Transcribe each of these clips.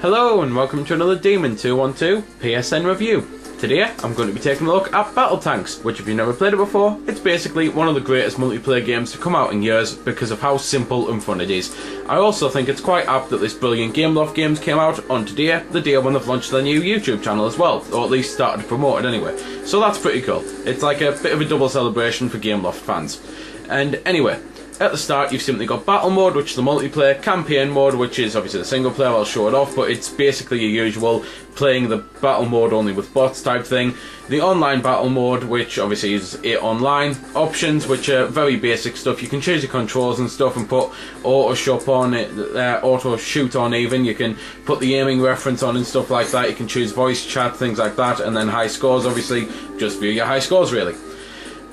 Hello and welcome to another Demon 212 PSN review. Today I'm going to be taking a look at Battle Tanks, which if you've never played it before, it's basically one of the greatest multiplayer games to come out in years because of how simple and fun it is. I also think it's quite apt that this brilliant Gameloft Games came out on today, the day when they've launched their new YouTube channel as well, or at least started to promote it anyway. So that's pretty cool. It's like a bit of a double celebration for Gameloft fans. And anyway, at the start you've simply got Battle Mode, which is the multiplayer, Campaign Mode, which is obviously the single player. I'll show it off, but it's basically your usual playing the Battle Mode only with bots type thing. The Online Battle Mode, which obviously is online. Options, which are very basic stuff. You can choose your controls and stuff and put auto shop on it, auto shoot on even. You can put the aiming reference on and stuff like that. You can choose voice chat, things like that, and then high scores, obviously, just view your high scores really.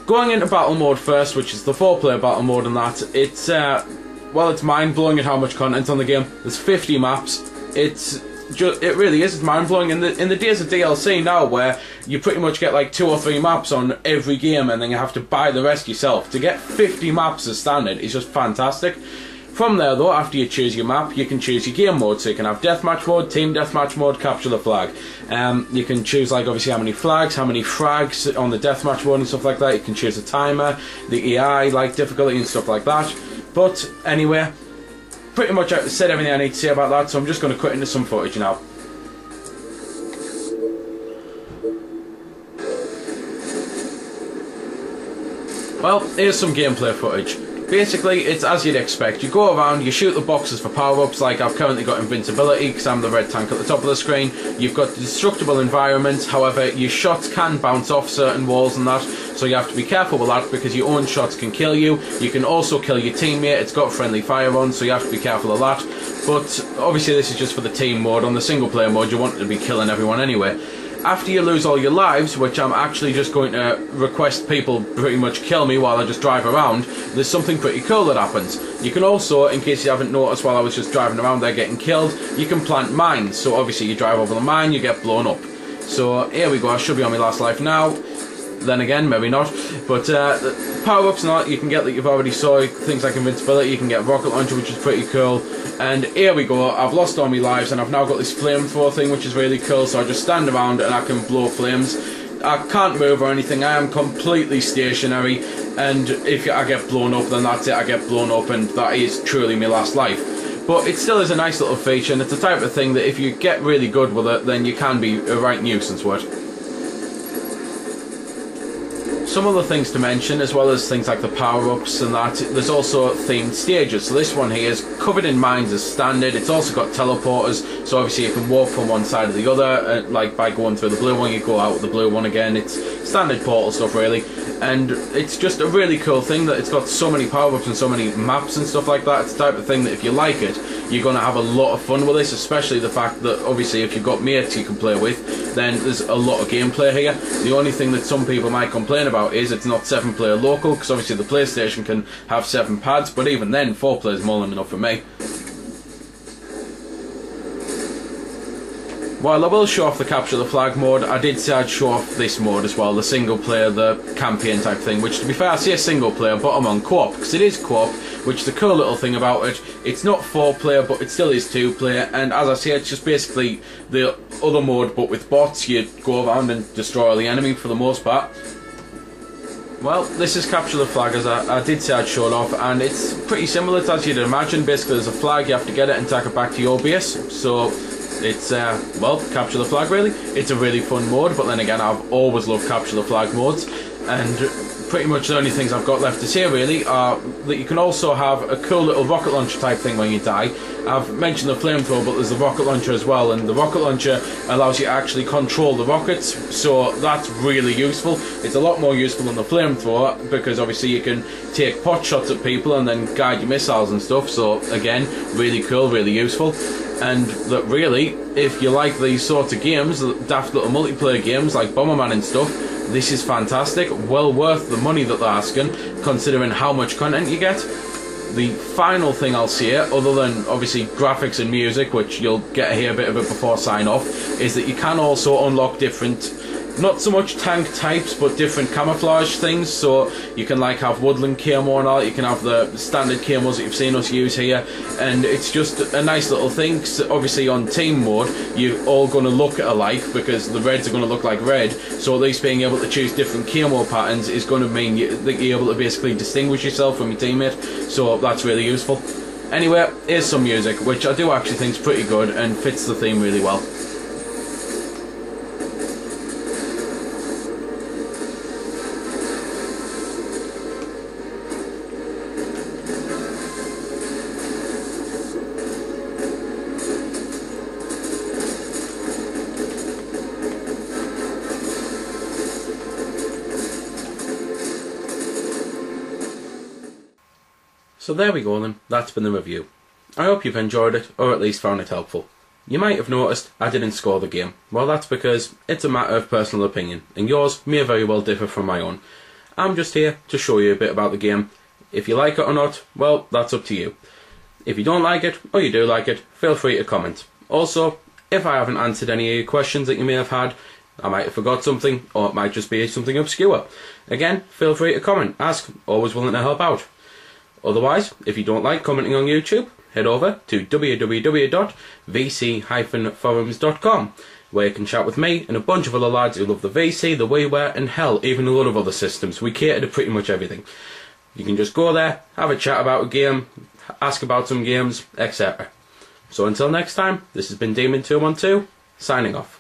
Going into Battle Mode first, which is the 4-player Battle Mode, and that, it's, well, it's mind-blowing at how much content's on the game. There's 50 maps. It really is, it's mind-blowing. In the days of DLC now, where you pretty much get like 2 or 3 maps on every game, and then you have to buy the rest yourself, to get 50 maps as standard is just fantastic. From there though, after you choose your map, you can choose your game mode, so you can have deathmatch mode, team deathmatch mode, capture the flag. You can choose like obviously how many flags, how many frags on the deathmatch mode and stuff like that. You can choose a timer, the AI, like difficulty and stuff like that. But anyway, pretty much I've said everything I need to say about that, so I'm just going to cut into some footage now. Well, here's some gameplay footage. Basically, it's as you'd expect. You go around, you shoot the boxes for power-ups, like I've currently got invincibility because I'm the red tank at the top of the screen. You've got destructible environments, however, your shots can bounce off certain walls and that, so you have to be careful with that because your own shots can kill you. You can also kill your teammate, it's got friendly fire on, so you have to be careful of that. But obviously this is just for the team mode. On the single-player mode, you want to be killing everyone anyway. After you lose all your lives, which I'm actually just going to request people pretty much kill me while I just drive around, there's something pretty cool that happens. You can also, in case you haven't noticed while I was just driving around there getting killed, you can plant mines. So obviously you drive over the mine, you get blown up. So here we go, I should be on my last life now. Then again, maybe not. But power-ups and all that you can get that you've already saw, things like invincibility, you can get rocket launcher, which is pretty cool. And here we go, I've lost all my lives and I've now got this flamethrower thing, which is really cool, so I just stand around and I can blow flames. I can't move or anything, I am completely stationary, and if I get blown up, then that's it, I get blown up, and that is truly my last life. But it still is a nice little feature, and it's the type of thing that if you get really good with it, then you can be a right nuisance with it. Some other things to mention, as well as things like the power-ups and that, there's also themed stages. So this one here is covered in mines as standard. It's also got teleporters, so obviously you can walk from one side to the other, like by going through the blue one, you go out the blue one again. It's standard Portal stuff really, and it's just a really cool thing that it's got so many power-ups and so many maps and stuff like that. It's the type of thing that if you like it, you're going to have a lot of fun with this, especially the fact that obviously if you've got mates you can play with, then there's a lot of gameplay here. The only thing that some people might complain about is it's not 7-player local, because obviously the PlayStation can have 7 pads, but even then 4 players is more than enough for me. While I will show off the capture the flag mode, I did say I'd show off this mode as well, the single player, the campaign type thing, which to be fair I say single player, but I'm on co-op, because it is co-op, which is the cool little thing about it. It's not 4-player, but it still is 2-player, and as I say, it's just basically the other mode, but with bots. You go around and destroy all the enemy for the most part. Well, this is capture the flag, as I did say I'd show it off, and it's pretty similar to as you'd imagine. Basically there's a flag, you have to get it and take it back to your base, so it's, well, capture the flag really. It's a really fun mode, but then again I've always loved capture the flag modes, and pretty much the only things I've got left to say really are that you can also have a cool little rocket launcher type thing when you die. I've mentioned the flamethrower, but there's the rocket launcher as well, and the rocket launcher allows you to actually control the rockets, so that's really useful. It's a lot more useful than the flamethrower, because obviously you can take pot shots at people and then guide your missiles and stuff, so again, really cool, really useful. And that really, if you like these sorts of games, daft little multiplayer games like Bomberman and stuff, this is fantastic, well worth the money that they're asking, considering how much content you get. The final thing I'll say, other than obviously graphics and music, which you'll get to hear a bit of it before sign off, is that you can also unlock different not so much tank types, but different camouflage things. So you can like have woodland camo and all. You can have the standard camos that you've seen us use here, and it's just a nice little thing. So obviously on team mode, you're all going to look alike because the reds are going to look like red. So at least being able to choose different camo patterns is going to mean that you're able to basically distinguish yourself from your teammate. So that's really useful. Anyway, here's some music, which I do actually think is pretty good and fits the theme really well. So there we go then, that's been the review. I hope you've enjoyed it, or at least found it helpful. You might have noticed I didn't score the game. Well, that's because it's a matter of personal opinion, and yours may very well differ from my own. I'm just here to show you a bit about the game. If you like it or not, well, that's up to you. If you don't like it, or you do like it, feel free to comment. Also, if I haven't answered any of your questions that you may have had, I might have forgot something, or it might just be something obscure. Again, feel free to comment, ask, always willing to help out. Otherwise, if you don't like commenting on YouTube, head over to www.vc-forums.com, where you can chat with me and a bunch of other lads who love the VC, the WiiWare, and hell, even a lot of other systems. We cater to pretty much everything. You can just go there, have a chat about a game, ask about some games, etc. So until next time, this has been Demon212, signing off.